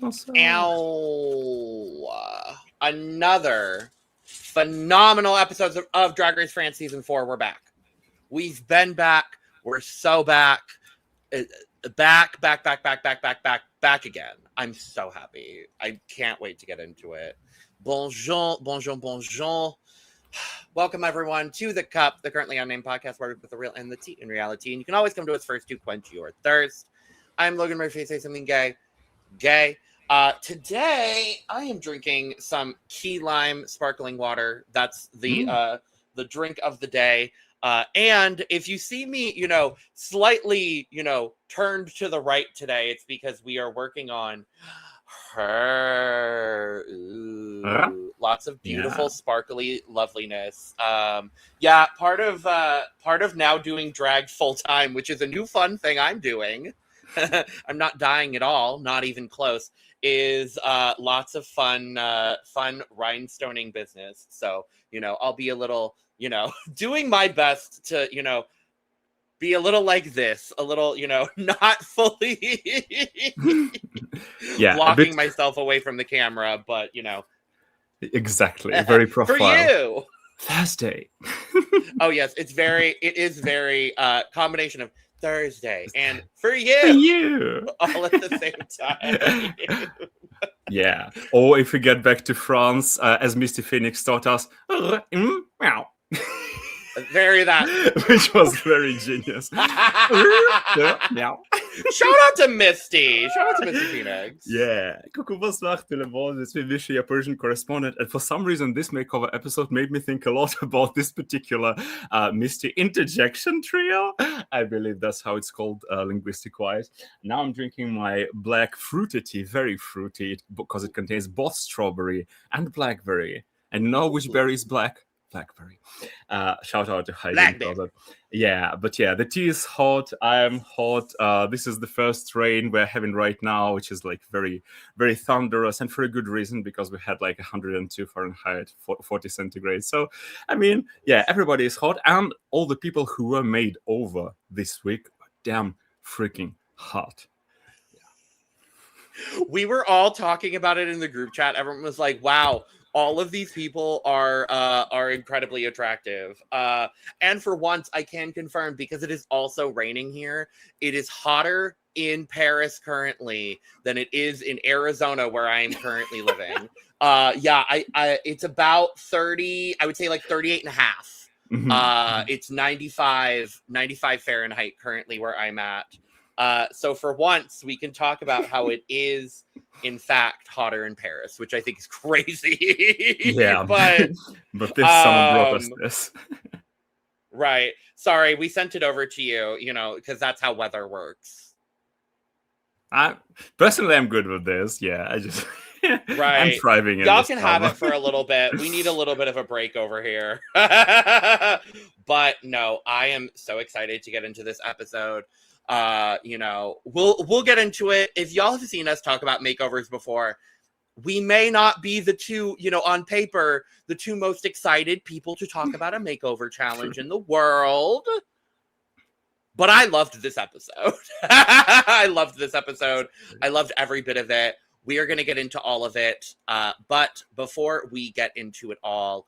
Ow. Another phenomenal episode of Drag Race France Season 4. We're back. We've been back. We're so back. Back again. I'm so happy. I can't wait to get into it. Bonjour. Welcome, everyone, to The Cup, the Currently Unnamed Podcast, where we put the real and the tea in reality. And you can always come to us first to quench your thirst. I'm Logan Micha. Say something gay. Today, I am drinking some key lime sparkling water. That's the drink of the day. And if you see me, slightly, turned to the right today, it's because we are working on her. Lots of beautiful, sparkly loveliness. Part of now doing drag full time, which is a new fun thing I'm doing. I'm not dying at all, not even close. Is lots of fun rhinestoning business. So I'll be a little, doing my best to be a little like this, a little not fully blocking myself away from the camera, but exactly, very profile for you. Thursday. Oh yes, it is very combination of Thursday and for you all at the same time. Yeah, or if we get back to France, as Misty Phoenix taught us, meow. Very that, which was very genius. Meow. Shout out to Misty Phoenix. Yeah. Coucou, bonsoir tout le monde. Je suis Micha, your Persian correspondent. And for some reason, this Makeover episode made me think a lot about this particular Misty interjection trio. I believe that's how it's called linguistic-wise. Now I'm drinking my black fruity tea, very fruity, because it contains both strawberry and blackberry. And you know which berry is black? Blackberry. Shout out to Heidi. The tea is hot. I am hot. This is the first rain we're having right now, which is like very, very thunderous, and for a good reason, because we had like 102 Fahrenheit, 40 centigrade. So, I mean, everybody is hot, and all the people who were made over this week are damn freaking hot. We were all talking about it in the group chat. Everyone was like, wow, all of these people are incredibly attractive. And for once, I can confirm, because it is also raining here, it is hotter in Paris currently than it is in Arizona, where I am currently living. It's about 30, I would say like 38 and a half. It's 95 Fahrenheit currently where I'm at. So for once, we can talk about how it is, in fact, hotter in Paris, which I think is crazy. Yeah, but this someone brought us this. Right. Sorry, we sent it over to you, because that's how weather works. Personally, I'm good with this. Yeah, I just... Right. I'm thriving in Y'all this can drama. have it for a little bit. We need a little bit of a break over here. But no, I am so excited to get into this episode. We'll get into it. If y'all have seen us talk about makeovers before, we may not be the two, on paper, the two most excited people to talk about a makeover challenge in the world. But I loved this episode. I loved this episode. I loved every bit of it. We are going to get into all of it. But before we get into it all,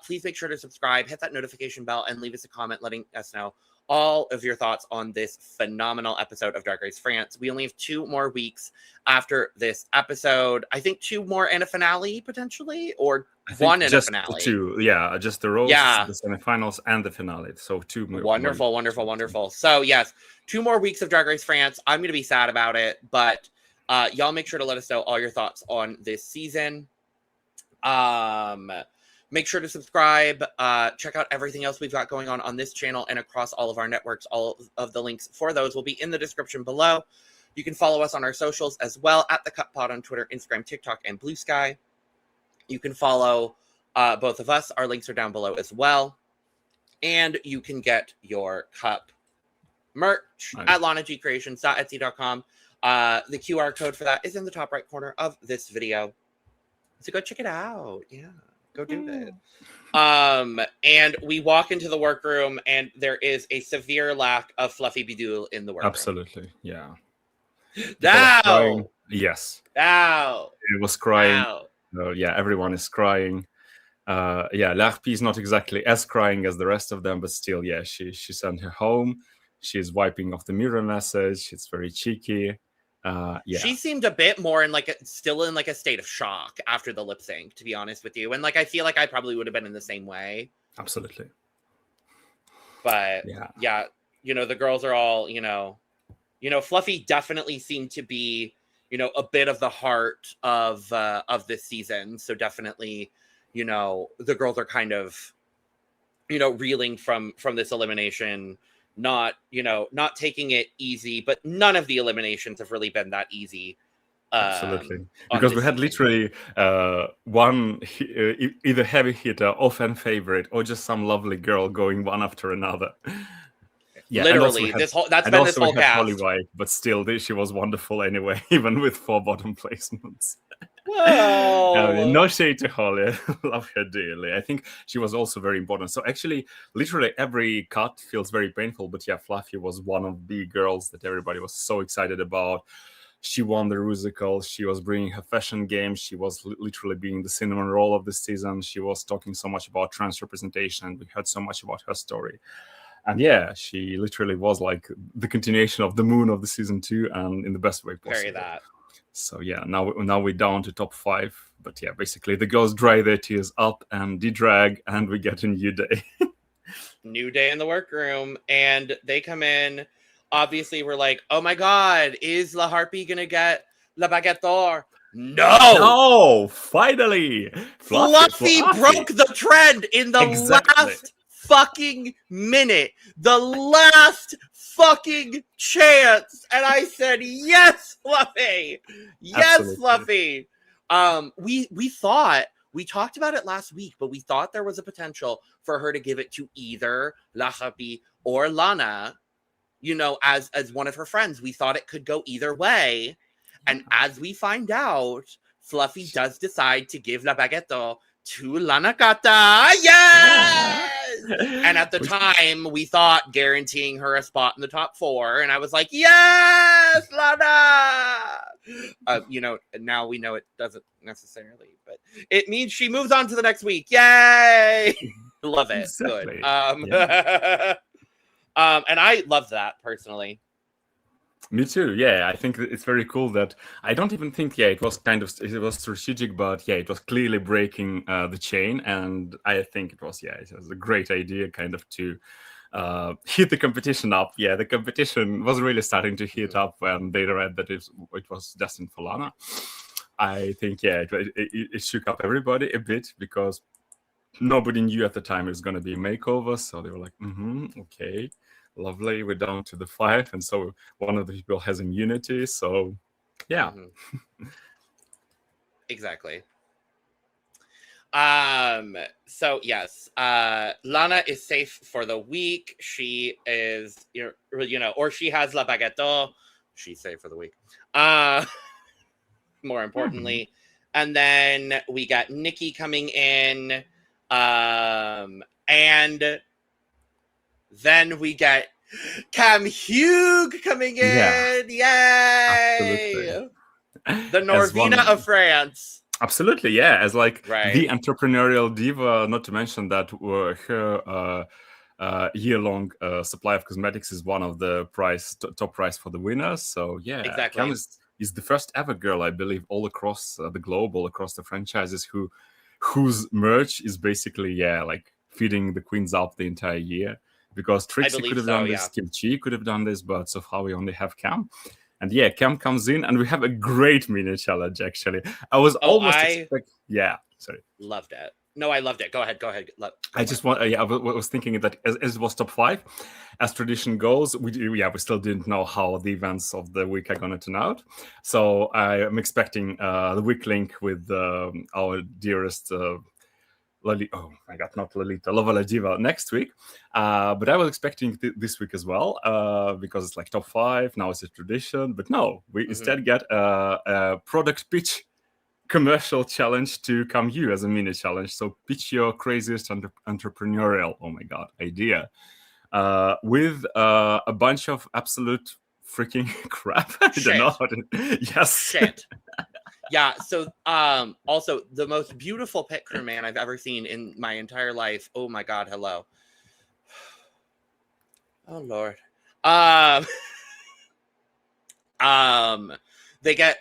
please make sure to subscribe, hit that notification bell, and leave us a comment letting us know all of your thoughts on this phenomenal episode of Drag Race France. We only have 2 more weeks after this episode. I think 2 more and a finale, potentially, or 1 and a finale. 2, just the roast, the semifinals, and the finale. So 2 more. Wonderful. So yes, 2 more weeks of Drag Race France. I'm going to be sad about it, but y'all make sure to let us know all your thoughts on this season. Make sure to subscribe. Check out everything else we've got going on this channel and across all of our networks. All of the links for those will be in the description below. You can follow us on our socials as well, at The Cup Pod on Twitter, Instagram, TikTok, and Blue Sky. You can follow both of us. Our links are down below as well. And you can get your cup merch at lanagcreations.etsy.com. The QR code for that is in the top right corner of this video. So go check it out. Yeah. Go do it. And we walk into the workroom, and there is a severe lack of fluffy bidule in the workroom. Absolutely, yeah. Now, Yes, Ow. it was crying. Ow. Yeah, everyone is crying. Yeah, Larpi is not exactly as crying as the rest of them, but still, yeah, she sent her home. She's wiping off the mirror message. It's very cheeky. Yeah, She seemed a bit more in still in a state of shock after the lip sync, to be honest with you. And I feel like I probably would have been in the same way. absolutely. But yeah, the girls are all, Fluffy definitely seemed to be, a bit of the heart of this season. So definitely, the girls are kind of, reeling from this elimination, not taking it easy, but none of the eliminations have really been that easy. Absolutely, because we had literally one either heavy hitter or fan favorite or just some lovely girl going one after another. Yeah, literally, this whole cast. Holly White, but still, she was wonderful anyway, even with 4 bottom placements. Whoa! No shade to Holly. I love her dearly. I think she was also very important. So actually, literally every cut feels very painful. But yeah, Fluffy was one of the girls that everybody was so excited about. She won the Rusical. She was bringing her fashion game. She was literally being the cinnamon roll of the season. She was talking so much about trans representation, and we heard so much about her story. And yeah, she literally was like the continuation of the moon of the season 2, and in the best way possible. Carry that. So yeah, now we're down to top 5. But yeah, basically the girls dry their tears up and de-drag, and we get a new day. New day in the workroom, and they come in. Obviously, we're like, oh my god, is La Harpy gonna get La Baguette d'Or? No, finally, Fluffy broke the trend in the last fucking minute, the last fucking chance, and I said, yes, Fluffy, yes. Absolutely. Fluffy. We thought, we talked about it last week, but we thought there was a potential for her to give it to either La Harpy or Lana, as one of her friends. We thought it could go either way, and as we find out, Fluffy does decide to give La Baguette d'Or to Lana Kata. Yes! And at the time, we thought guaranteeing her a spot in the top 4. And I was like, yes, Lana! Now we know it doesn't necessarily, but it means she moves on to the next week. Yay! Love it. Exactly. Good. And I love that personally. Me too. Yeah, I think it's very cool that I don't even think it was strategic, but yeah, it was clearly breaking the chain, and I think it was a great idea, kind of to heat the competition up. Yeah, the competition was really starting to heat up when they read that it was destined for Lana. I think it shook up everybody a bit because nobody knew at the time it was going to be a makeover, so they were like, okay. Lovely, we're down to the 5, and so one of the people has immunity, so yeah. Exactly. So yes, Lana is safe for the week. She is, or she has La Baguette d'Or. She's safe for the week. More importantly, and then we got Nikki coming in, and then we get Cam Hugh coming in. Yay! The Norvina of France. Absolutely, yeah. As the entrepreneurial diva, not to mention that her year-long supply of cosmetics is one of the top price for the winners. So yeah, exactly. Cam is the first ever girl, I believe, all across the globe, all across the franchises, whose merch is basically feeding the queens up the entire year. Because Trixie could have done this, Kim Chi could have done this, but so far we only have Cam. And yeah, Cam comes in, and we have a great mini challenge, actually. I was loved it. No, I loved it. Go ahead. I was thinking that as it was top 5, as tradition goes, we still didn't know how the events of the week are going to turn out. So I am expecting the week link with our dearest not Lolita, Lovala Diva next week. But I was expecting this week as well, because it's top 5, now it's a tradition. But no, we instead get a product pitch commercial challenge to come you as a mini challenge. So pitch your craziest entrepreneurial, idea, with a bunch of absolute freaking crap. I don't know how to... Yes. Shit. Yeah, so also the most beautiful pit crew man I've ever seen in my entire life. Oh my god, hello. Oh Lord.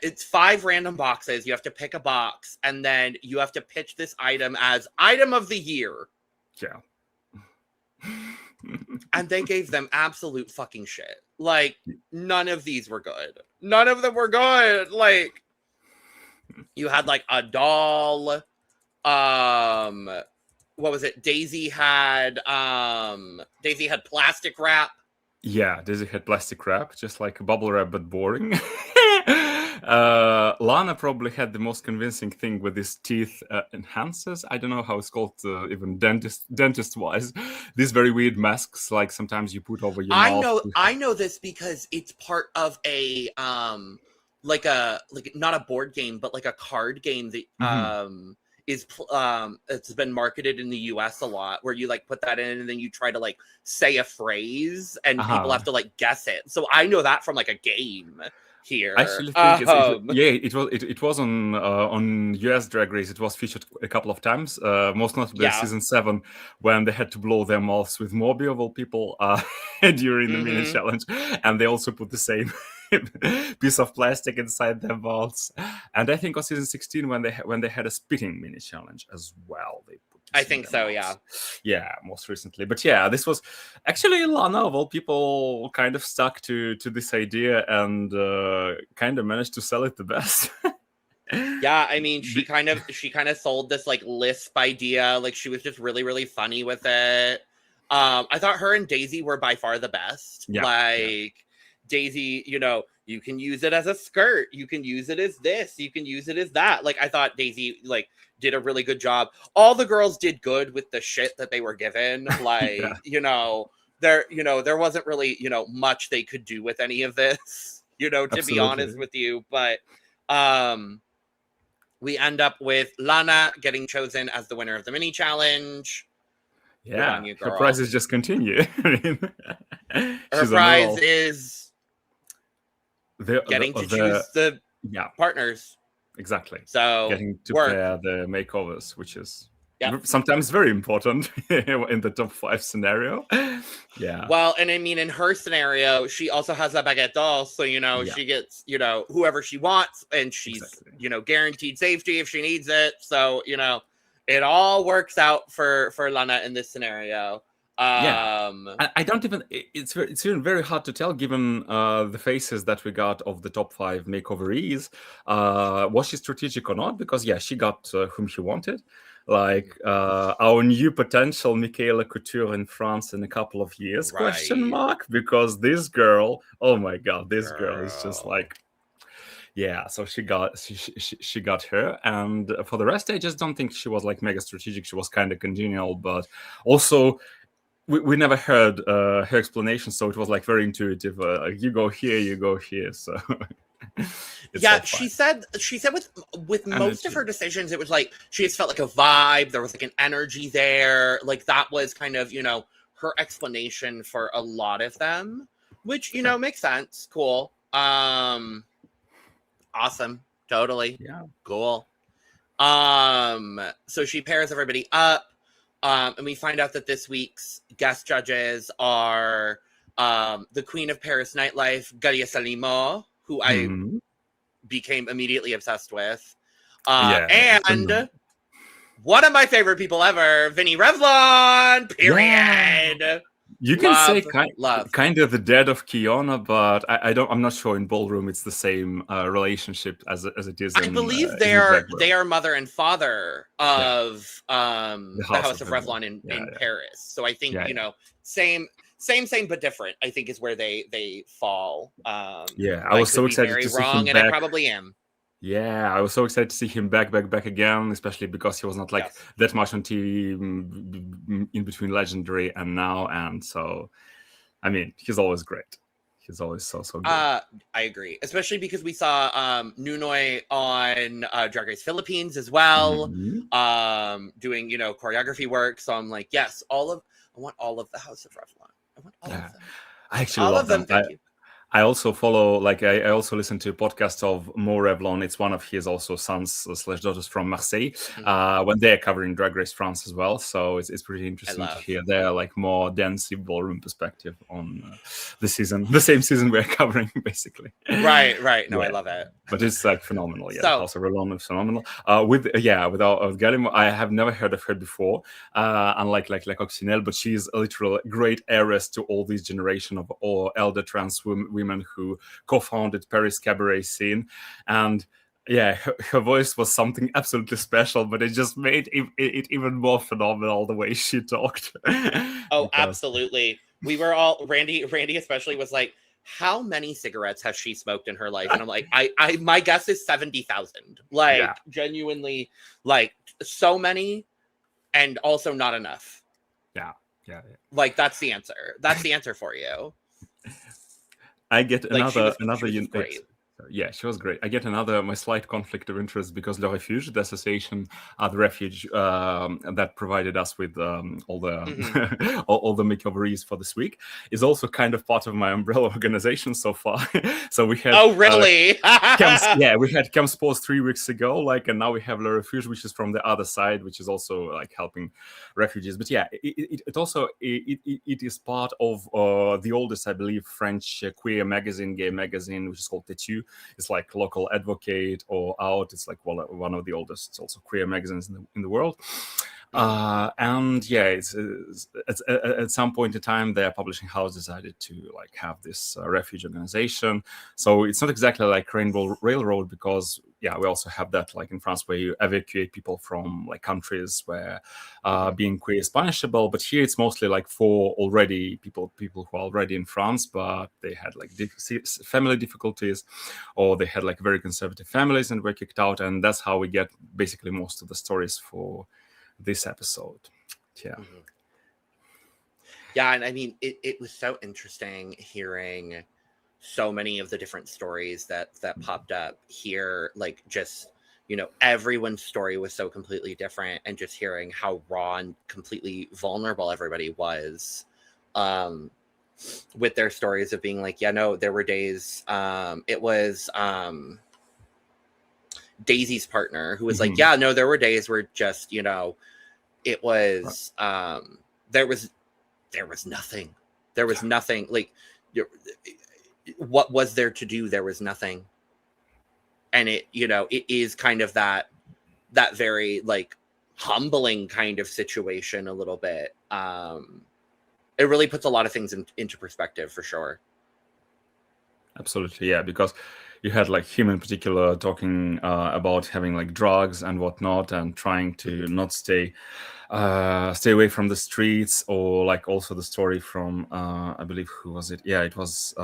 It's 5 random boxes. You have to pick a box, and then you have to pitch this item as item of the year. Yeah. And they gave them absolute fucking shit. Like, none of these were good. None of them were good. Like, you had like a doll. What was it? Daisy had plastic wrap. Yeah, Daisy had plastic wrap, just like bubble wrap, but boring. Lana probably had the most convincing thing with these teeth enhancers. I don't know how it's called, even dentist wise. These very weird masks, like sometimes you put over your mouth. I know this because it's part of a like not a board game, but like a card game that it's been marketed in the US a lot, where you like put that in and then you try to like say a phrase and people have to like guess it. So I know that from like a game here. I actually think it was on US Drag Race. It was featured a couple of times, most notably season 7, when they had to blow their mouths with Moby of all people during the mini challenge, and they also put the same piece of plastic inside their mouths. And I think on season 16 when they had a spitting mini challenge as well, they put I think so, yeah, most recently. But yeah, this was actually Lana of all people kind of stuck to this idea and kind of managed to sell it the best. Yeah, I mean, she kind of sold this like lisp idea. Like, she was just really, really funny with it. I thought her and Daisy were by far the best. Daisy, you can use it as a skirt. You can use it as this. You can use it as that. Like, I thought Daisy did a really good job. All the girls did good with the shit that they were given. Like, there wasn't really, much they could do with any of this, to be honest with you. But we end up with Lana getting chosen as the winner of the mini challenge. Yeah, her prizes just continue. Her prize is getting to choose the partners. Exactly. So getting to pair the makeovers, which is sometimes very important in the top 5 scenario. Yeah. Well, and I mean, in her scenario, she also has a Baguette doll, so she gets whoever she wants, and she's guaranteed safety if she needs it. So it all works out for Lana in this scenario. I don't even. It's even very hard to tell, given the faces that we got of the top 5 makeoveries. Was she strategic or not? Because she got whom she wanted. Like our new potential Michaela Couture in France in a couple of years? Right. Question mark. Because this girl, oh my god, this girl is just like. Yeah, so she got her, and for the rest, I just don't think she was like mega strategic. She was kind of congenial, but also. We never heard her explanation, so it was like very intuitive. You go here. So she said with most of her decisions, it was like she just felt like a vibe. There was like an energy there. Like that was kind of her explanation for a lot of them, which makes sense. Cool. Awesome. Totally. Yeah. Cool. So she pairs everybody up. And we find out that this week's guest judges are the Queen of Paris nightlife, Galia Salimo, who I became immediately obsessed with. And one of my favorite people ever, Vinny Revlon, period. Yeah. You can say kind of the dead of Kiona, but I'm not sure in Ballroom it's the same relationship as it is. I believe they are mother and father of the House of Revlon in Paris. So I think same, but different. I think is where they fall. I was so excited to see him back. And I probably am. Yeah, I was so excited to see him back again, especially because he was not that much on TV in between Legendary and now, and so, I mean, he's always great. He's always so good. I agree, especially because we saw Nunoy on Drag Race Philippines as well, doing choreography work. So I'm like, yes, I want all of the House of Revlon. I want all of them. I actually love them. Thank you. I also follow, like, I also listen to a podcast of Mo Revlon. It's one of his also sons slash daughters from Marseille, when they're covering Drag Race France as well. So it's pretty I interesting to love. hear their like more dancey ballroom perspective on the same season we're covering, basically. Right. No, I Yeah. love it. But it's like phenomenal. Yeah, the So, House of Revlon is phenomenal. Without getting, I have never heard of her before. Unlike like Oxinel, but she's a literal great heiress to all these generation of all elder trans women who co-founded Paris cabaret scene. And yeah, her voice was something absolutely special, but it just made it even more phenomenal the way she talked. oh, Because absolutely. We were all Randy especially was like, how many cigarettes has she smoked in her life? And I'm like, I my guess is 70,000. Like, Yeah. genuinely, like, so many, and also not enough. Yeah. Like, that's the answer. That's the answer for you. I get Like, she was unit. great. Yeah, she was great. I get my slight conflict of interest because Le Refuge, the association, the refuge that provided us with all the all the makeoveries for this week, is also kind of part of my umbrella organization so far. So we had Oh, really? we had Camp Sports 3 weeks ago, like, and now we have Le Refuge, which is from the other side, which is also like helping refugees. But yeah, it also it is part of the oldest, I believe, French queer magazine, gay magazine, which is called Têtu. It's like Local Advocate or Out. It's like one of the oldest also queer magazines in the world. And yeah, it's at some point in time, their publishing house decided to like have this refuge organization. So it's not exactly like Rainbow Railroad, because yeah, we also have that like in France, where you evacuate people from like countries where being queer is punishable. But here it's mostly like for already people who are already in France, but they had like family difficulties, or they had like very conservative families and were kicked out. And that's how we get basically most of the stories for this episode. Yeah, and I mean, it was so interesting hearing so many of the different stories that popped up here. Like, just, you know, everyone's story was so completely different, and just hearing how raw and completely vulnerable everybody was with their stories of being like, yeah, no, there were days, it was Daisy's partner who was like, yeah, no, there were days where just, you know, it was there was nothing. There was nothing. Like, what was there to do? There was nothing. And it, you know, it is kind of that very like humbling kind of situation a little bit. It really puts a lot of things into perspective, for sure. Absolutely, yeah, because you had like him in particular talking about having like drugs and whatnot, and trying to not stay away from the streets, or like also the story from I believe, who was it? Yeah, it was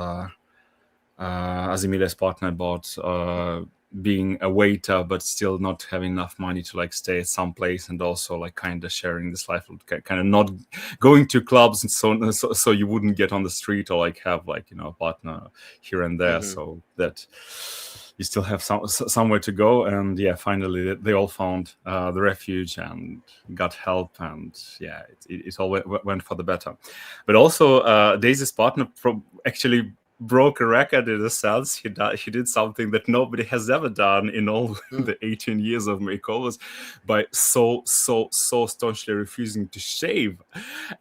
Azimile's partner, about being a waiter but still not having enough money to like stay at some place, and also like kind of sharing this life, kind of not going to clubs and so you wouldn't get on the street, or like have like, you know, a partner here and there, so that you still have somewhere to go. And yeah, finally they all found the refuge and got help, and yeah, it all went for the better. But also Daisy's partner actually broke a record, in a sense. He did something that nobody has ever done in all the 18 years of makeovers, by so staunchly refusing to shave.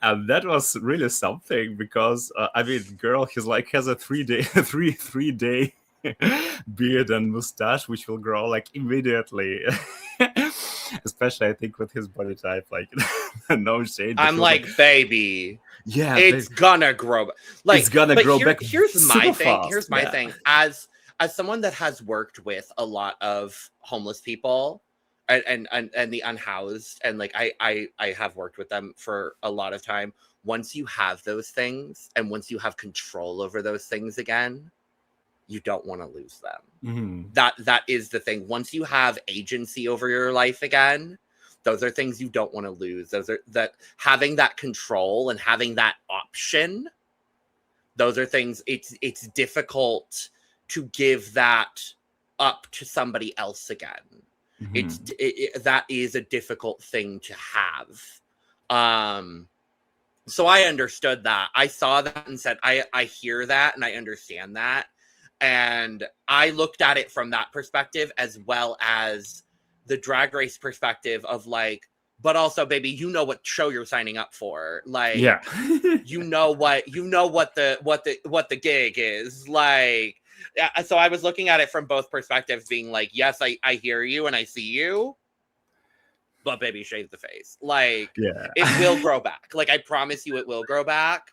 And that was really something, because I mean, girl, he's like has a 3 day beard and mustache, which will grow like immediately. Especially I think with his body type, like no shade. I'm like, baby, yeah, it's gonna grow. Like, it's gonna grow back. Here's my thing. Fast. Here's my thing. As someone that has worked with a lot of homeless people and the unhoused, and like I have worked with them for a lot of time. Once you have those things, and once you have control over those things again, you don't want to lose them. That is the thing. Once you have agency over your life again, those are things you don't want to lose. Those are that having that control and having that option. Those are things. It's difficult to give that up to somebody else again. That is a difficult thing to have. So I understood that. I saw that and said, I hear that and I understand that. And I looked at it from that perspective as well as the Drag Race perspective of like, but also, baby, you know what show you're signing up for. Like, Yeah. you know what the gig is. Like, so I was looking at it from both perspectives, being like, yes, I hear you and I see you. But baby, shave the face. Like, Yeah. it will grow back. Like, I promise you it will grow back.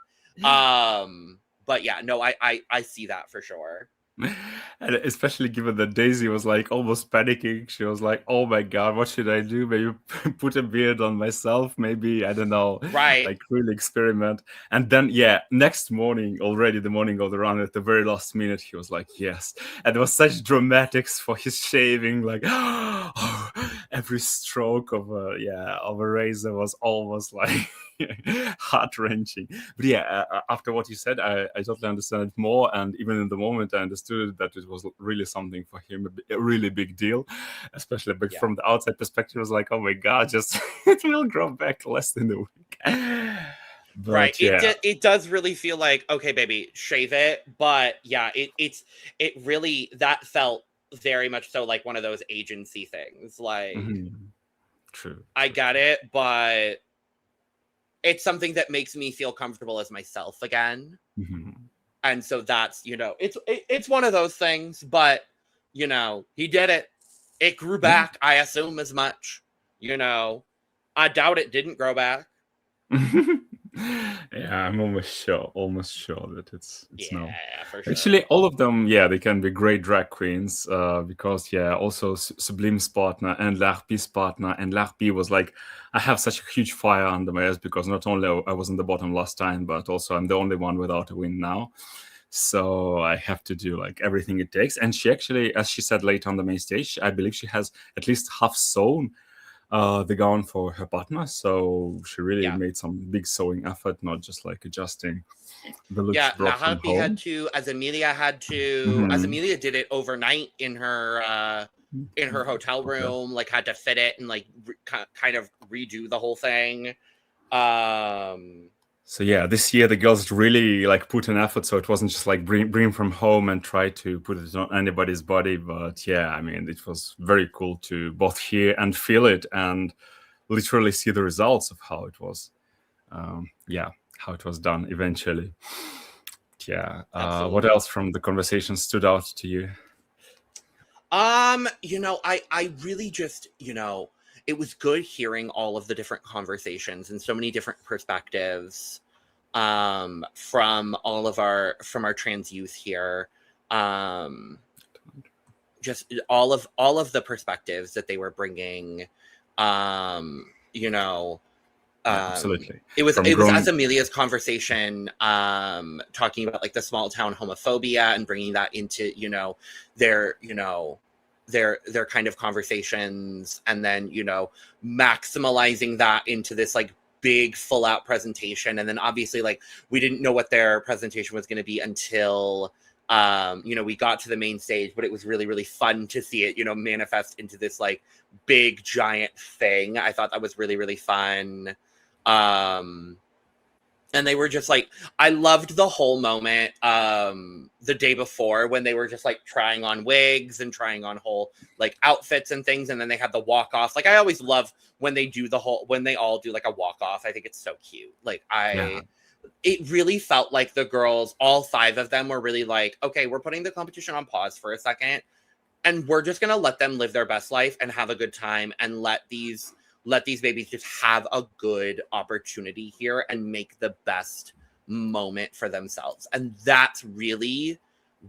But yeah, no, I see that for sure. And especially given that Daisy was like almost panicking. She was like, oh my God, what should I do? Maybe put a beard on myself. Maybe, I don't know, Right. like really experiment. And then, yeah, next morning, already the morning of the run, at the very last minute, he was like, yes. And there was such dramatics for his shaving, like, every stroke of a razor was almost like heart-wrenching. But yeah, after what you said, I totally understand it more. And even in the moment, I understood that it was really something for him, a really big deal, especially from the outside perspective. It was like, oh my God, just it will grow back less than a week. But, right. yeah. It does really feel like, okay, baby, shave it. But yeah, it really, that felt very much so like one of those agency things. Like, True. I get it, but it's something that makes me feel comfortable as myself again. And so that's, it's one of those things, but, he did it. It grew back. I assume as much, I doubt it didn't grow back. Yeah, I'm almost sure that it's no. For sure. Actually, all of them, they can be great drag queens because, also Sublime's partner and Larpy's partner, and Larpy was like, I have such a huge fire under my ass because not only I was in the bottom last time, but also I'm the only one without a win now. So I have to do like everything it takes. And she actually, as she said later on the main stage, I believe she has at least half sewn the gown for her partner, so she really made some big sewing effort, not just like adjusting the looks brought from home. had to, as Amelia did it overnight in her hotel room, like had to fit it and like kind of redo the whole thing. So yeah, this year the girls really like put an effort, so it wasn't just like bring from home and try to put it on anybody's body. But yeah, I mean, it was very cool to both hear and feel it and literally see the results of how it was. How it was done eventually. Yeah. What else from the conversation stood out to you? I really just, it was good hearing all of the different conversations and so many different perspectives from our trans youth here. Just all of the perspectives that they were bringing. Absolutely. It was as Amelia's conversation, talking about like the small town homophobia and bringing that into, their kind of conversations, and then, maximalizing that into this like big full out presentation. And then obviously like we didn't know what their presentation was going to be until, we got to the main stage, but it was really, really fun to see it, manifest into this like big giant thing. I thought that was really, really fun. And they were just like, I loved the whole moment the day before when they were just like trying on wigs and trying on whole like outfits and things. And then they had the walk off. Like I always love when they all do like a walk off. I think it's so cute. Like it really felt like the girls, all 5 of them were really like, okay, we're putting the competition on pause for a second. And we're just going to let them live their best life and have a good time and let these babies just have a good opportunity here and make the best moment for themselves. And that's really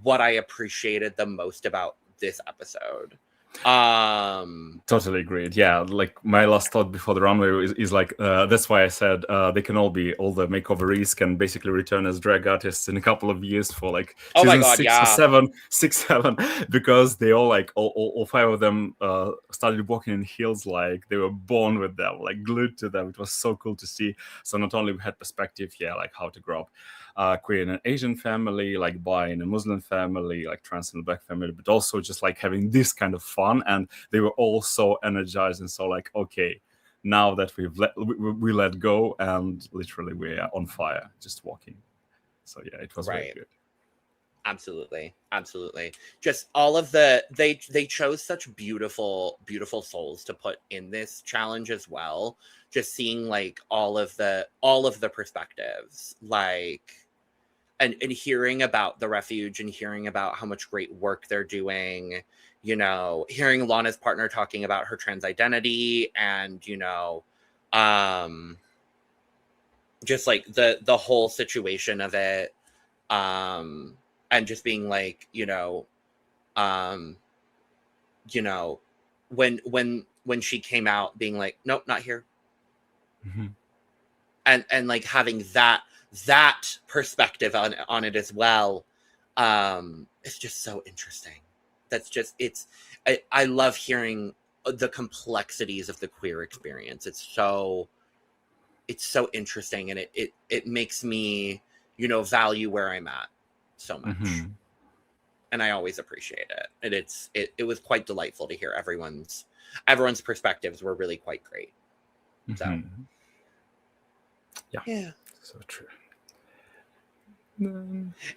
what I appreciated the most about this episode. Totally agreed. Yeah, like my last thought before the runway is like that's why I said all the makeoveries can basically return as drag artists in a couple of years for like season 6 or 7, because they all 5 of them started walking in heels like they were born with them, like glued to them. It was so cool to see. So not only we had perspective, like how to grow up queer in an Asian family, like bi in a Muslim family, like trans in a Black family, but also just like having this kind of fun. And they were all so energized and so like, okay, now that we let go, and literally we are on fire, just walking. So yeah, it was very good. Absolutely. Just all of they chose such beautiful souls to put in this challenge as well. Just seeing like all of the perspectives, like and hearing about the refuge and hearing about how much great work they're doing, you know, hearing Lana's partner talking about her trans identity, and you know, just like the whole situation of it, and just being like, you know, when she came out being like, nope, not here. Mm-hmm. And like having that perspective on it as well. It's just so interesting. That's just, I love hearing the complexities of the queer experience. It's so interesting, and it makes me, you know, value where I'm at so much. Mm-hmm. And I always appreciate it. And it was quite delightful to hear everyone's perspectives were really quite great. So mm-hmm. Yeah, so true.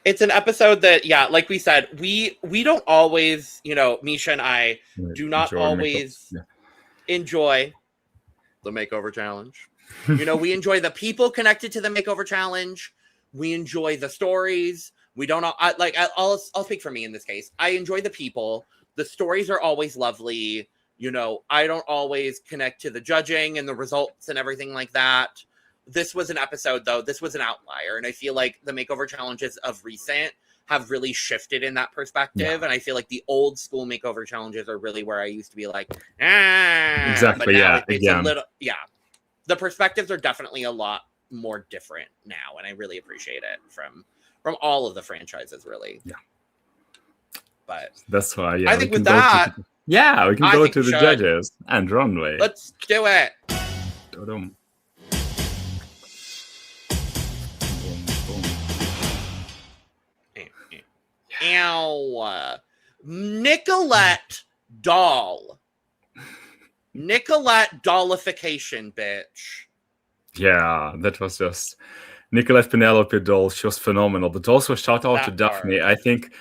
It's an episode that, yeah, like we said, we don't always, you know, Micha and I do not always enjoy the Makeover Challenge. You know, we enjoy the people connected to the Makeover Challenge. We enjoy the stories. We don't I'll speak for me in this case. I enjoy the people. The stories are always lovely. You know, I don't always connect to the judging and the results and everything like that. This was an episode, though. This was an outlier. And I feel like the Makeover Challenges of recent have really shifted in that perspective. Yeah. And I feel like the old school Makeover Challenges are really where I used to be like, exactly, yeah. It's a little, yeah. The perspectives are definitely a lot more different now. And I really appreciate it from all of the franchises, really. Yeah. But that's why, I think with that, we can go to the judges and runway. Let's do it. Boom. Ow. Nicolette doll. Nicolette dollification, bitch. Yeah, that was just Nicolette Penelope doll. She was phenomenal. But also shout out to Daphne. I think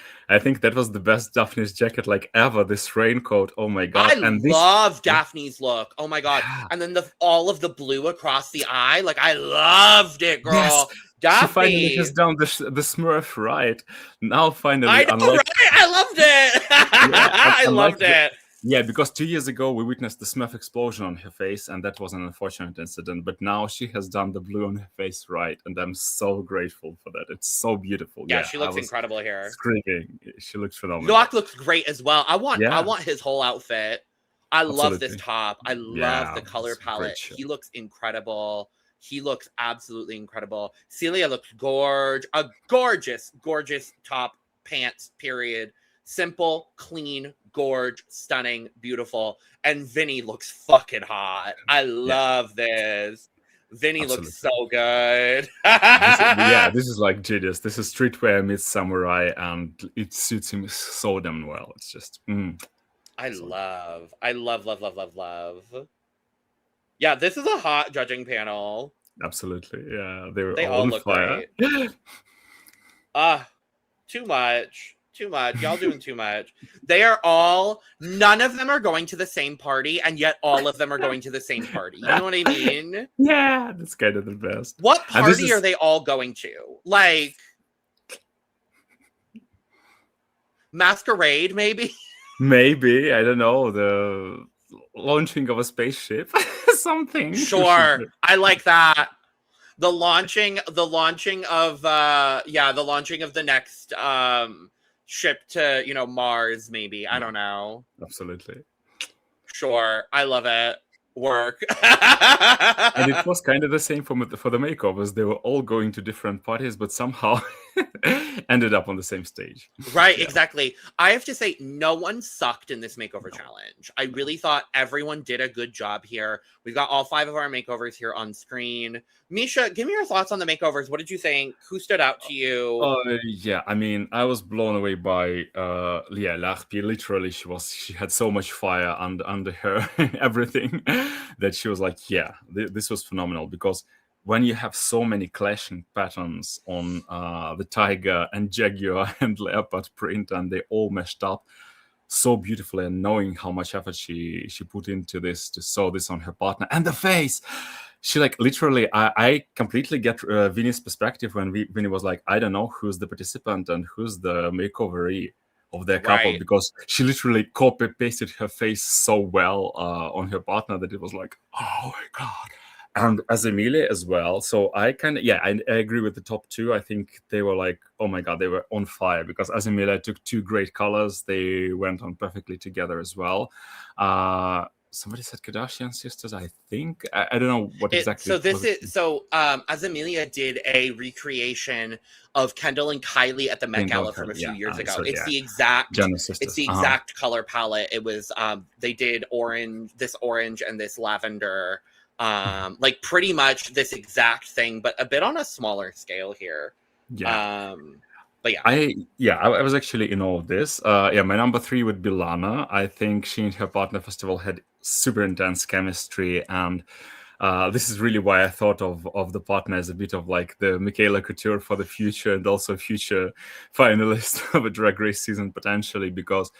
that was the best Daphne's jacket like ever. This raincoat. Oh my god. I love Daphne's look. Oh my god. Yeah. And then all of the blue across the eye. Like, I loved it, girl. Yes. Daphne. She finally has done the Smurf right. Now finally. I know, right? I loved it. Yeah, I loved it. Yeah, because 2 years ago we witnessed the Smurf explosion on her face, and that was an unfortunate incident. But now she has done the blue on her face right, and I'm so grateful for that. It's so beautiful. Yeah, she looks incredible here. Screaming. She looks phenomenal. Noak looks great as well. I want his whole outfit. I love this top. I love the color palette. He looks incredible. He looks absolutely incredible. Celia looks gorgeous. A gorgeous top, pants, period. Simple, clean, gorge, stunning, beautiful. And Vinny looks fucking hot. I love this. Vinny looks so good. This is like genius. This is streetwear meets samurai, and it suits him so damn well. It's just I love. Yeah, this is a hot judging panel. Absolutely. Yeah, they all on look fire. Great. Too much. Y'all doing too much. None of them are going to the same party, and yet all of them are going to the same party. You know what I mean? Yeah, that's kind of the best. What party are they all going to? Like, Masquerade, maybe? Maybe. I don't know. The launching of a spaceship. Something. Sure. I like that. The launching of the next ship to, you know, Mars, maybe. I don't know. Absolutely. Sure. I love it. Work. And it was kind of the same for the makeovers. They were all going to different parties, but somehow ended up on the same stage. Right, Yeah. exactly. I have to say, no one sucked in this makeover challenge. I really thought everyone did a good job here. We've got all 5 of our makeovers here on screen. Micha, give me your thoughts on the makeovers. What did you think? Who stood out to you? Yeah, I mean, I was blown away by Larpi. Literally, she had so much fire under her everything that she was like, yeah, this was phenomenal, because when you have so many clashing patterns on the tiger and jaguar and leopard print, and they all meshed up so beautifully, and knowing how much effort she put into this to sew this on her partner, and the face, she like literally, I completely get Vinny's perspective when Vinny was like, I don't know who's the participant and who's the makeoveree of their couple, Right. because she literally copy pasted her face so well on her partner that it was like, oh my god. And as Emilia as well. So I kind of, I agree with the top 2. I think they were like, oh my god, they were on fire, because as Emilia took 2 great colors. They went on perfectly together as well. Somebody said Kardashian sisters, I think. I don't know what exactly. Azamelia did a recreation of Kendall and Kylie at the Met Gala from a few years ago. It's the exact color palette. It was they did orange and this lavender, like pretty much this exact thing, but a bit on a smaller scale here. But yeah, I was actually in all of this. My number 3 would be Lana. I think she and her partner, first of all, had super intense chemistry, and this is really why I thought of the partner as a bit of like the Michaela Couture for the future, and also future finalist of a Drag Race season potentially, because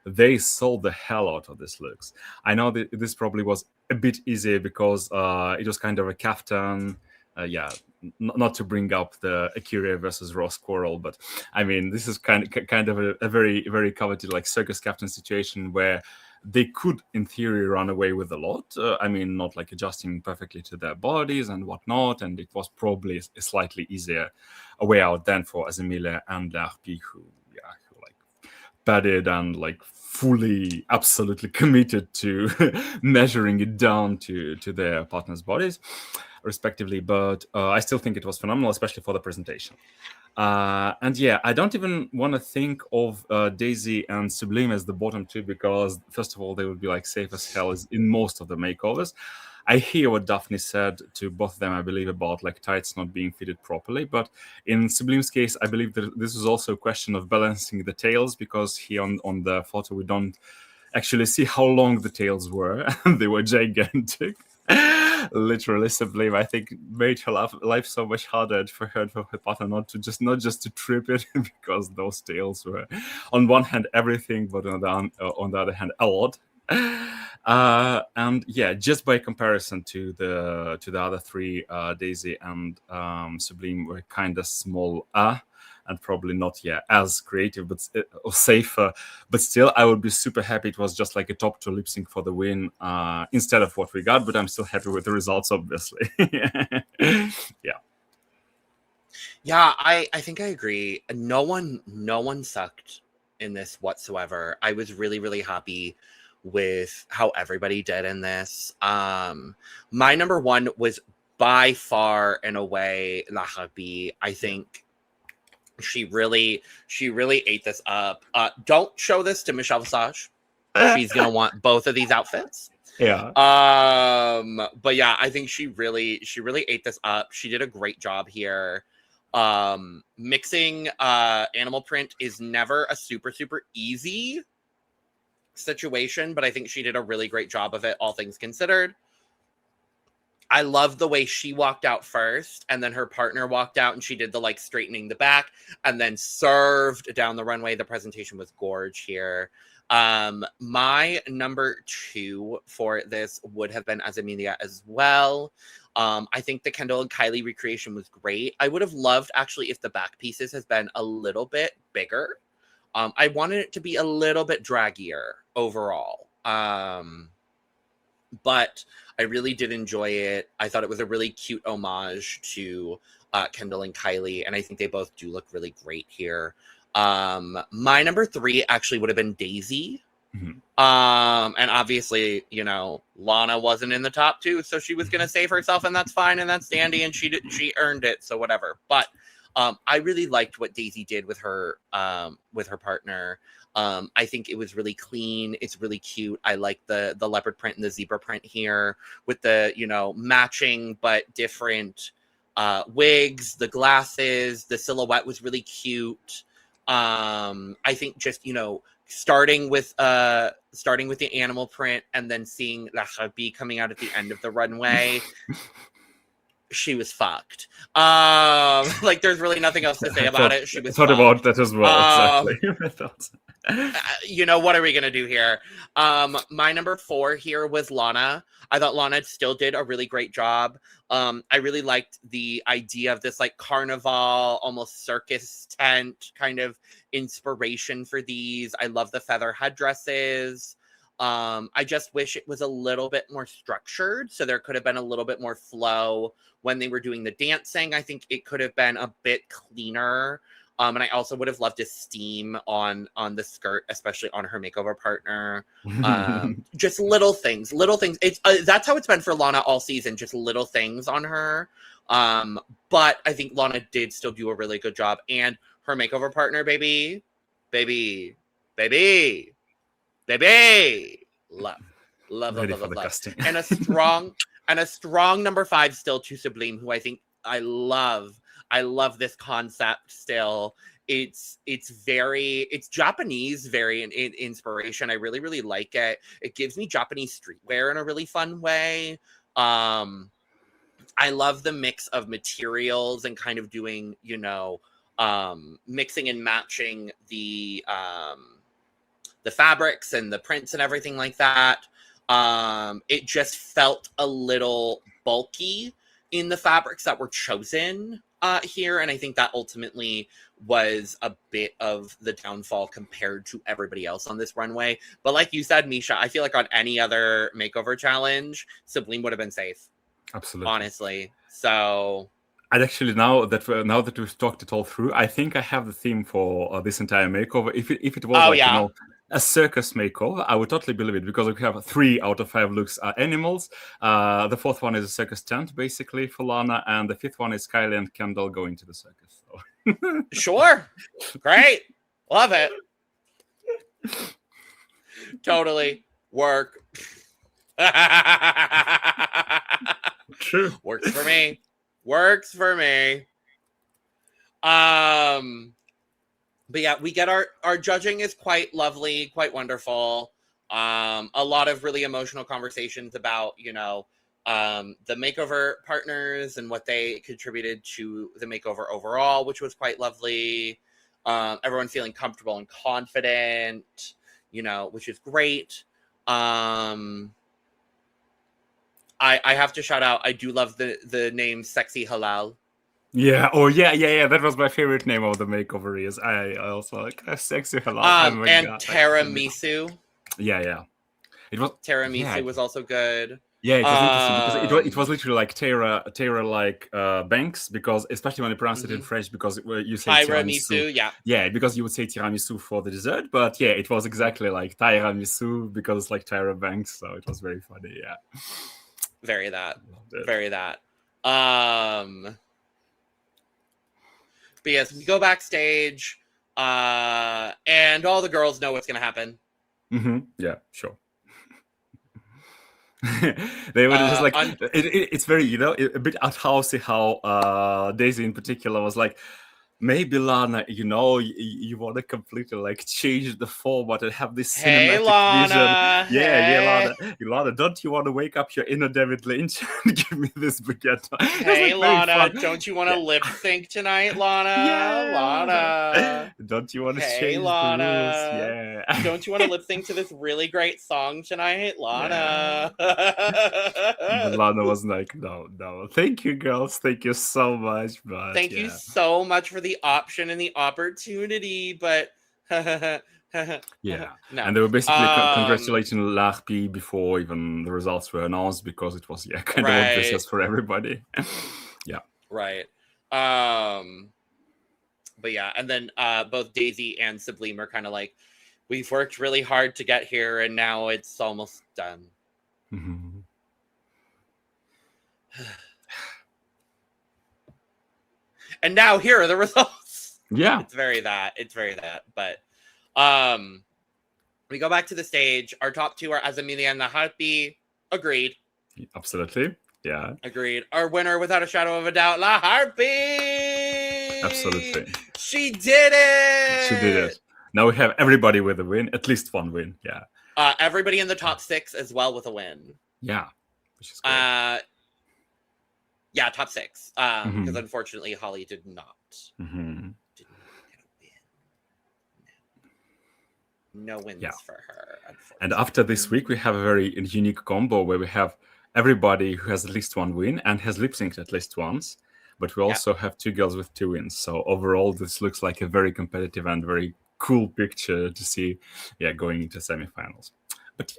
they sold the hell out of this looks. I know that this probably was a bit easier because it was kind of a kaftan. Not to bring up the Akira versus Ross quarrel, but I mean, this is kind of a very, very coveted like circus captain situation where they could, in theory, run away with a lot. I mean, not like adjusting perfectly to their bodies and whatnot, and it was probably a slightly easier a way out than for Azamelia and Larpi, who like padded and like fully, absolutely committed to measuring it down to their partners' bodies, respectively. But I still think it was phenomenal, especially for the presentation. And yeah, I don't even want to think of Daisy and Sublime as the bottom 2, because first of all, they would be like safe as hell in most of the makeovers. I hear what Daphne said to both of them, I believe, about like tights not being fitted properly. But in Sublime's case, I believe that this is also a question of balancing the tails, because here on the photo, we don't actually see how long the tails were. They were gigantic. Literally, Sublime, I think, made her life so much harder for her partner not just to trip it, because those tails were, on one hand, everything, but on the other hand, a lot. And yeah, just by comparison to the other 3, Daisy and Sublime were kind of small, and probably not as creative, but or safer. But still, I would be super happy it was just like a top 2 lip sync for the win, instead of what we got. But I'm still happy with the results, obviously. Yeah, I think I agree. No one sucked in this whatsoever. I was really, really happy with how everybody did in this. My number 1 was by far and away Larpi. I think she really ate this up. Don't show this to Michelle Visage. She's gonna want both of these outfits. Yeah. But yeah, I think she really ate this up. She did a great job here. Mixing animal print is never a super easy situation, but I think she did a really great job of it, all things considered. I love the way she walked out first, and then her partner walked out, and she did the like straightening the back and then served down the runway. The presentation was gorge here. My number 2 for this would have been Azamelia as well. I think the Kendall and Kylie recreation was great. I would have loved actually if the back pieces has been a little bit bigger. I wanted it to be a little bit draggier overall. But I really did enjoy it. I thought it was a really cute homage to Kendall and Kylie, and I think they both do look really great here. My number 3 actually would have been Daisy. Mm-hmm. And obviously, Lana wasn't in the top 2, so she was going to save herself, and that's fine, and that's dandy, and she earned it, so whatever. But I really liked what Daisy did with her partner. I think it was really clean. It's really cute. I like the leopard print and the zebra print here with the, you know, matching but different wigs, the glasses, the silhouette was really cute. I think just, you know, starting with the animal print and then seeing La Harpie coming out at the end of the runway. She was fucked. Like there's really nothing else to say about it. She was thought fucked. about that as well. Exactly. You know, what are we gonna do here? My number 4 here was Lana. I thought Lana still did a really great job. I really liked the idea of this like carnival, almost circus tent kind of inspiration for these. I love the feather headdresses. I just wish it was a little bit more structured, so there could have been a little bit more flow when they were doing the dancing. I think it could have been a bit cleaner. And I also would have loved a steam on the skirt, especially on her makeover partner. Just little things. It's that's how it's been for Lana all season, just little things on her. But I think Lana did still do a really good job, and her makeover partner, baby, love. And a strong number 5 still to Sublime, who I think I love this concept still. It's Japanese, very in inspiration. I really like it. It gives me Japanese streetwear in a really fun way. I love the mix of materials and kind of doing, you know, mixing and matching the fabrics and the prints and everything like that. It just felt a little bulky in the fabrics that were chosen here, and I think that ultimately was a bit of the downfall compared to everybody else on this runway. But like you said, Micha, I feel like on any other makeover challenge, Sublime would have been safe. Absolutely. Honestly. So And actually, now that we've talked it all through, I think I have the theme for this entire makeover. If it was you know, a circus makeover, I would totally believe it, because we have 3 out of 5 looks are animals. The 4th one is a circus tent, basically, for Lana, and the 5th one is Kylie and Kendall going to the circus. So. Sure, great, love it. Totally work. True. Works for me. But yeah, we get our judging is quite lovely, quite wonderful. A lot of really emotional conversations about, you know, the makeover partners and what they contributed to the makeover overall, which was quite lovely. Everyone feeling comfortable and confident, you know, which is great. I have to shout out, I do love the name Sexy Halal. Yeah. Oh, yeah. That was my favorite name of the makeover. Is I also like Sexy Halal. And Tiramisu. Yeah. It was Tiramisu was also good. Yeah, it was interesting because it was literally like Tara like Banks, because especially when you pronounce it in French, because you say tiramisu, yeah, because you would say tiramisu for the dessert, but yeah, it was exactly like tiramisu because it's like Tyra Banks, so it was very funny. Yeah, very that. But yes, we go backstage, and all the girls know what's gonna happen. Yeah, sure. They were just like it's very, you know, a bit outhousey how Daisy in particular was like, maybe Lana, you know, you want to completely like change the format and have this cinematic Lana, vision. Yeah, Lana, don't you want to wake up your inner David Lynch and give me this Baguette? Hey, like, Lana, don't you want to lip sync tonight, Lana? Yeah. Lana, don't you want to change Lana. The rules? Yeah. Don't you want to lip sync to this really great song tonight, Lana? But Lana was like, no. Thank you, girls. Thank you so much. But thank you so much for the option and the opportunity, but yeah. No. And they were basically congratulating Larpy before even the results were announced, because it was kind of obvious for everybody. Yeah. Right. But yeah, and then both Daisy and Sublime are kind of like, we've worked really hard to get here, and now it's almost done. And now here are the results. Yeah. It's very that. But we go back to the stage. Our top two are Azamelia and the Harpy. Agreed. Absolutely. Yeah. Agreed. Our winner, without a shadow of a doubt, La Harpy. Absolutely. She did it. She did it. Now we have everybody with a win, at least one win. Yeah. Everybody in the top 6 as well with a win. Yeah. Which is great. Yeah, top 6. Because unfortunately, Holly did not. Mm-hmm. Did not get a win. No wins for her, unfortunately. And after this week, we have a very unique combo where we have everybody who has at least one win and has lip synced at least once. But we also have 2 girls with 2 wins. So overall, this looks like a very competitive and very cool picture to see, going into semifinals. But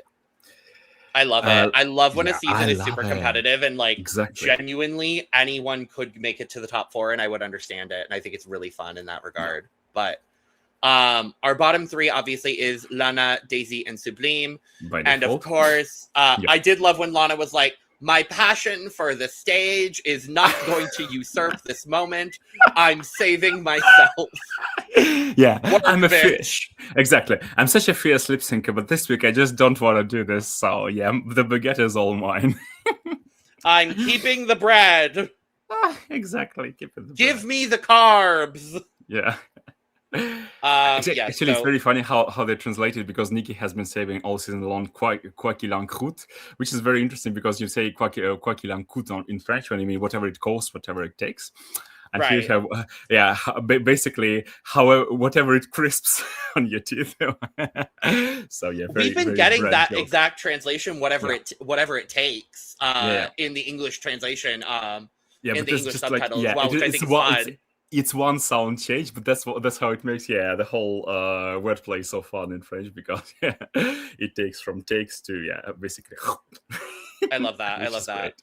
I love it. I love when a season is super competitive and exactly. Genuinely anyone could make it to the top 4 and I would understand it. And I think it's really fun in that regard. But our bottom 3 obviously is Lana, Daisy, and Sublime. And of course, I did love when Lana was like, my passion for the stage is not going to usurp this moment. I'm saving myself. Yeah, I'm a fish. Exactly. I'm such a fierce lip syncer, but this week I just don't want to do this. So yeah, the baguette is all mine. I'm keeping the bread. Exactly. Give me the carbs. Yeah. Actually, it's very funny how they translate it, because Nikki has been saying all season long quoi qu'il en coûte, which is very interesting because you say quoi qu'il en coûte in French when you mean whatever it costs, whatever it takes. And here you have, basically, whatever it crisps on your teeth. So yeah, we've been getting that exact translation, whatever it takes, in the English translation, in the English subtitle as well, which I think is fun. It's one sound change, but that's how it makes the whole wordplay so fun in French, because it takes from takes to basically. I love that. I love that.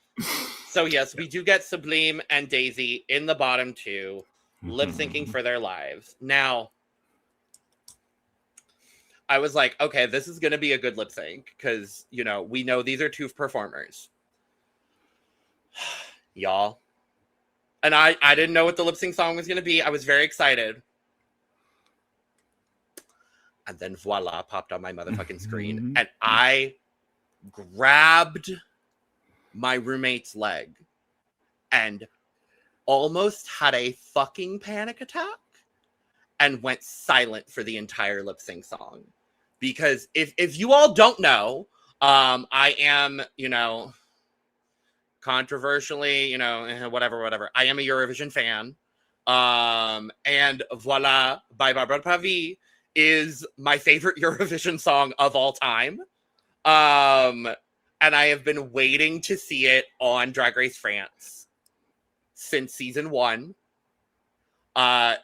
So yes, we do get Sublime and Daisy in the bottom 2, lip syncing for their lives. Now, I was like, okay, this is gonna be a good lip sync because we know these are 2 performers, y'all. And I didn't know what the lip sync song was going to be. I was very excited. And then voila, popped on my motherfucking screen. And I grabbed my roommate's leg and almost had a fucking panic attack and went silent for the entire lip sync song. Because if you all don't know, I am, controversially, whatever. I am a Eurovision fan. And Voila by Barbara Pravi is my favorite Eurovision song of all time. And I have been waiting to see it on Drag Race France since season 1.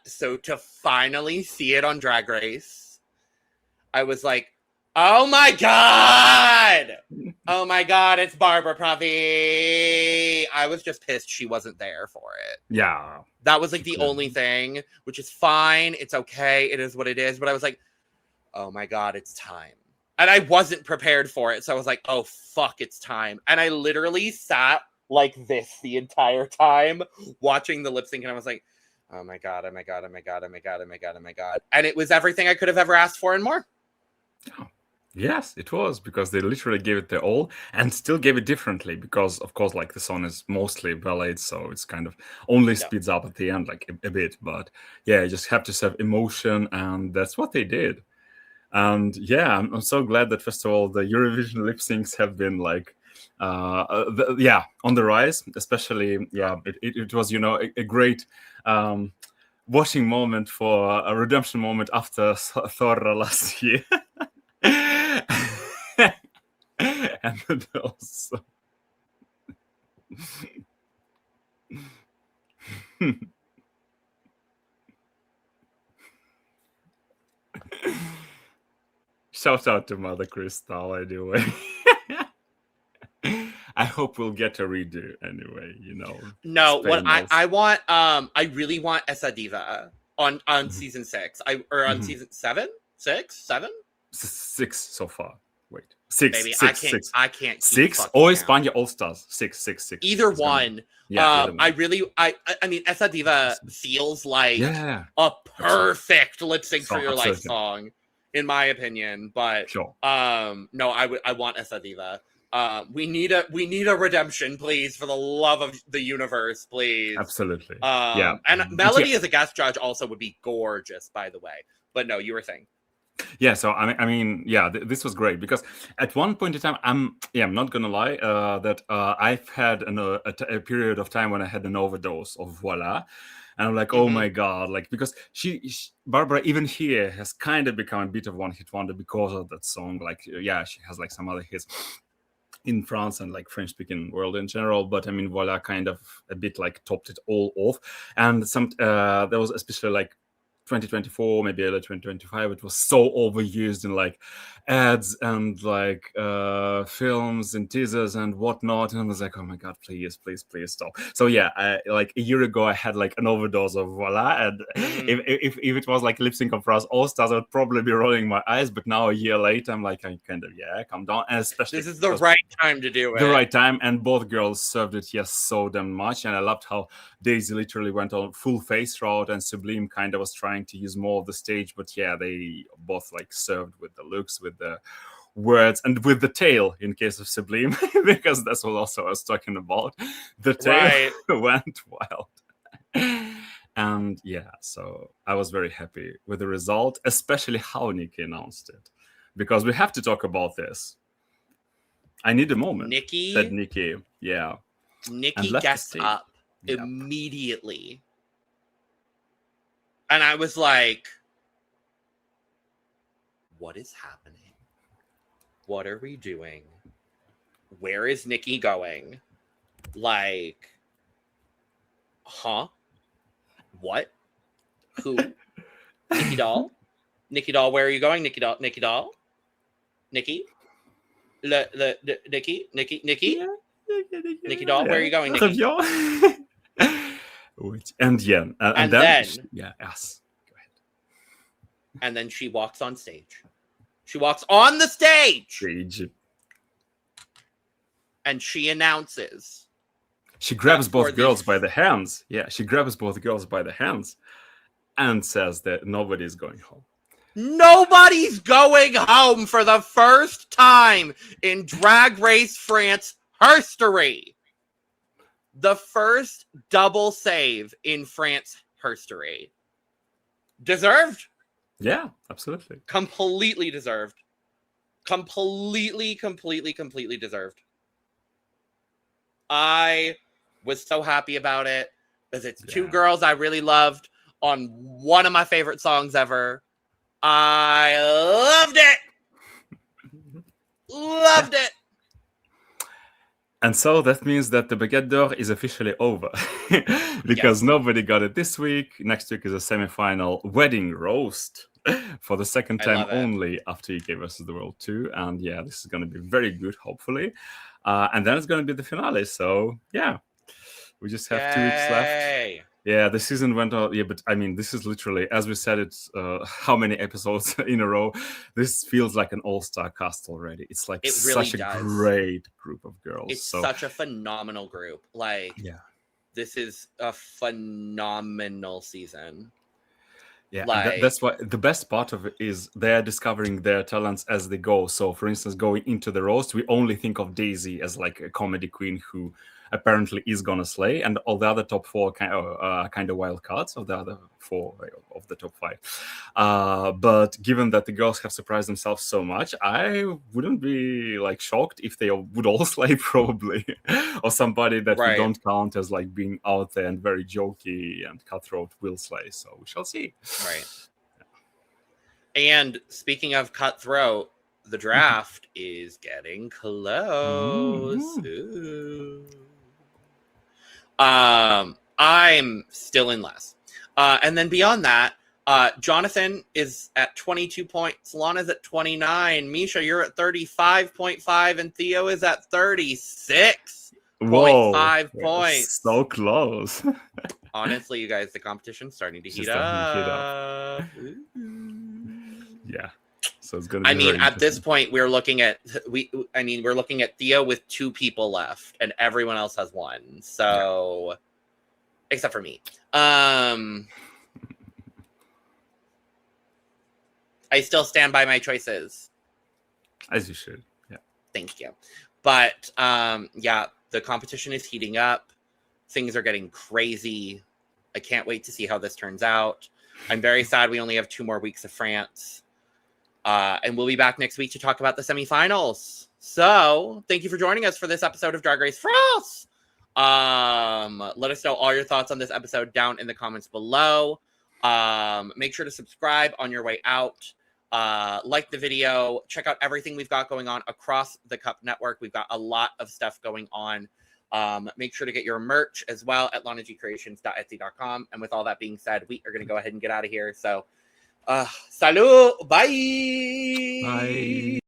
So to finally see it on Drag Race, I was like, oh my God! Oh my God, it's Barbara Pravi! I was just pissed she wasn't there for it. Yeah. That was the only thing, which is fine. It's okay. It is what it is. But I was like, oh my God, it's time. And I wasn't prepared for it. So I was like, oh, fuck, it's time. And I literally sat like this the entire time watching the lip sync. And I was like, oh my God, oh my God, oh my God, oh my God, oh my God, oh my God. And it was everything I could have ever asked for and more. Oh. Yes, it was, because they literally gave it their all and still gave it differently, because of course the song is mostly ballad, so it's kind of only speeds up at the end a bit, but you just have to have emotion, and that's what they did. And I'm so glad that first of all the Eurovision lip syncs have been on the rise, especially it was a great watching moment, for a redemption moment after Thor last year. And also shout out to Mother Crystal anyway. I hope we'll get a redo anyway, No, what I want, I really want Essa Diva on season 6. On season 7? 6? 7? 6 so far. Wait. Six. Baby, Six. I can't keep Six fucking or count. España All Stars. Six. Either one. Yeah. I mean, Esa Diva feels like Yeah. a perfect lip sync for Song, your life absolutely. song, in my opinion. But Sure. no, I want Esa Diva. We need a redemption, please, for the love of the universe, please. Absolutely. And Melody as a guest judge also would be gorgeous, by the way. But no, you were saying. Yeah, so I mean, yeah, this was great because at one point in time, I'm not gonna lie, that I've had a period of time when I had an overdose of Voila, and I'm like, oh my god, like because Barbara even here has kind of become a bit of one-hit wonder because of that song. Like, yeah, she has like some other hits in France and like French-speaking world in general, but I mean, Voila kind of a bit like topped it all off, and there was especially like 2024, maybe early 2025, it was so overused in like ads and like films and teasers and whatnot, and I was like, oh my god, please stop. So yeah, like a year ago I had like an overdose of Voila, and if it was like lip sync of France All Stars, I would probably be rolling my eyes, but now a year later I'm like, I kind of calm down, and especially this is the right time to do it. The right time, and both girls served it so damn much, and I loved how Daisy literally went on full face route, and Sublime kind of was trying to use more of the stage, but yeah, they both like served with the looks, with the words, and with the tail in case of Sublime, because that's what also I was talking about. The tail went wild. And yeah, so I was very happy with the result, especially how Nikki announced it, because we have to talk about this. I need a moment. Nikki gets up immediately. And I was like, what is happening? What are we doing? Where is Nikki going? Like, huh? What? Who? Nikki Doll? Nikki Doll, where are you going? Nikki Doll? Nikki Doll? Nikki? Nikki? Nikki Doll, where are you going, Nikki? And then yes. Go ahead. And then she walks on stage. She walks on the stage. And she announces. She grabs both girls by the hands. Yeah, she grabs both girls by the hands and says that nobody's going home. Nobody's going home for the first time in Drag Race France history. The first double save in France history. Deserved. Yeah, absolutely. Completely deserved. Completely deserved. I was so happy about it because it's two girls I really loved on one of my favorite songs ever. I loved it. Loved it. And so that means that the Baguette d'Or is officially over because nobody got it this week. Next week is a semi-final wedding roast for the second time only after UK versus the World 2. And yeah, this is going to be very good, hopefully. And then it's going to be the finale. So yeah, we just have 2 weeks left. Yeah, the season went on. Yeah, but I mean, this is literally, as we said, it's how many episodes in a row. This feels like an all-star cast already. It's like such a great group of girls. It's such a phenomenal group. Like, this is a phenomenal season. Yeah, that's why the best part of it is they're discovering their talents as they go. So, for instance, going into the roast, we only think of Daisy as like a comedy queen who apparently is gonna slay, and all the other top 4 kind of wild cards of the other 4 of the top 5. But given that the girls have surprised themselves so much, I wouldn't be like shocked if they would all slay probably, or somebody that we don't count as like being out there and very jokey and cutthroat will slay. So we shall see. Right. And speaking of cutthroat, the draft is getting close. Ooh. I'm still in last. And then beyond that, Jonathan is at 22 points. Lana's at 29. Micha, you're at 35.5. And Theo is at 36.5 points. So close. Honestly, you guys, the competition's starting to heat up. Yeah. So it's going to be I mean, very at this interesting. point, we're looking at Theo with 2 people left, and everyone else has 1. So, except for me. I still stand by my choices. As you should. Yeah. Thank you. But yeah, the competition is heating up. Things are getting crazy. I can't wait to see how this turns out. I'm very sad we only have 2 more weeks of France. And we'll be back next week to talk about the semifinals. So thank you for joining us for this episode of Drag Race France. Let us know all your thoughts on this episode down in the comments below. Make sure to subscribe on your way out. Like the video. Check out everything we've got going on across the Cup Network. We've got a lot of stuff going on. Make sure to get your merch as well at lanagcreations.etsy.com. And with all that being said, we are going to go ahead and get out of here. So, salut! Bye! Bye.